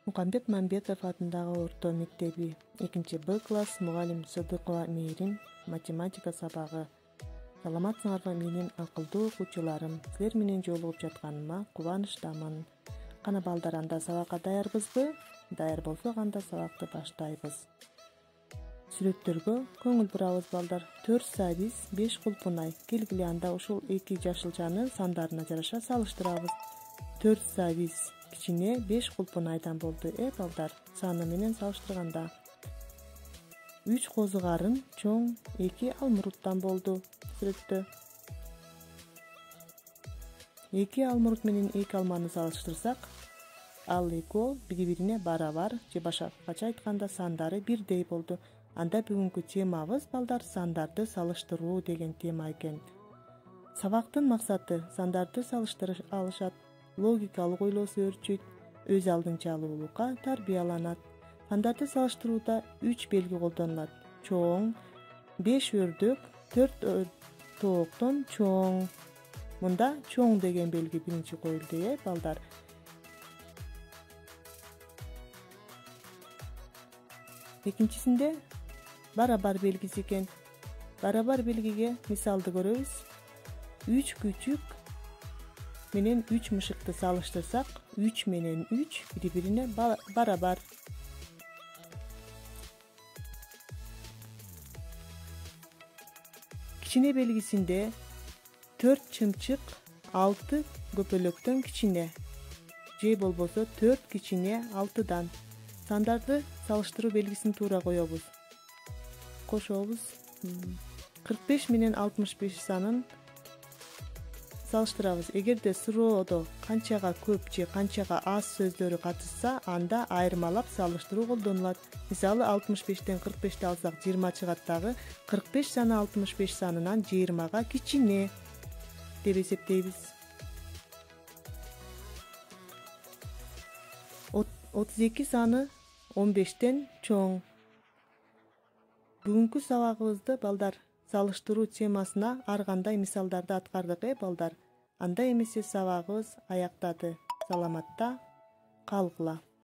Мукамбет Мамбетов атындагы орто мектеби 2-Б класс мугалим Сыдыкова Мээрин математика сабагы. Саламатсыңарбы менин акылдуу окуучуларым. Силер менен жолугуп жатканыма кубанычтамын. Кана балдар, анда сабакка даярбызбы? Даяр болсок анда сабакты баштайбыз. Сүрөттөргө көңүл бурабыз балдар. 4 сабиз, 5 кулпунай. Келгиле анда ушул эки жашылчаны сандарына жараша салыштырабыз. 4 сабиз кичине, 5 кулпунайдан болду. Балдар, саны менен салыштырганда 3 козу карын чоң 2 алмуруттан болду. Сүрөттө 2 алмурут менен 2 алманы салыштырсак, ал экөө бири-бирине барабар, же башкача айтканда сандары бирдей болду. Анда бүгүнкү темабыз балдар сандарды салыштыруу деген тема экен. Сабактын максаты сандарды салыштырыш алышат, логикалык ойлоосу өрчүйт, өз алдынчалуулукка тарбияланат. Сандарды салыштырууда 3 белги колдонулат. Чоң, 5 өрдөк, 4 тооктон чоң. Мында чоң деген белги биринчи коюлду, балдар. Экинчисинде барабар белгиси экен. Барабар белгиге мисалды көрөбүз. 3 күчүк менен 3 мышыкты салыштырсак, 3 менен 3 бири-бирине барабар. Кичине белгисинде 4 чымчык 6 көпөлөктөн кичине, же болбосо 4 кичине 6дан. Сандарды салыштыруу белгисин туура коебуз. Кошобуз. 45 менен 65 санын салыштырабыз. Эгерде суроодо канчага көп же канчага аз сөздөрү катышса, анда айырмалап салыштыруу колдонулат. Мисалы 65тен 45ти алсак 20 чыгат, дагы 45 саны 65 санынан 20га кичине деп эсептейбиз. 32 саны 15тен чоң. Бүгүнкү сабагыбызды балдар салыштыруу темасына ар кандай мисалдарды аткардык, балдар. Анда эмесе сабагыбыз аяктады. Саламатта калгыла.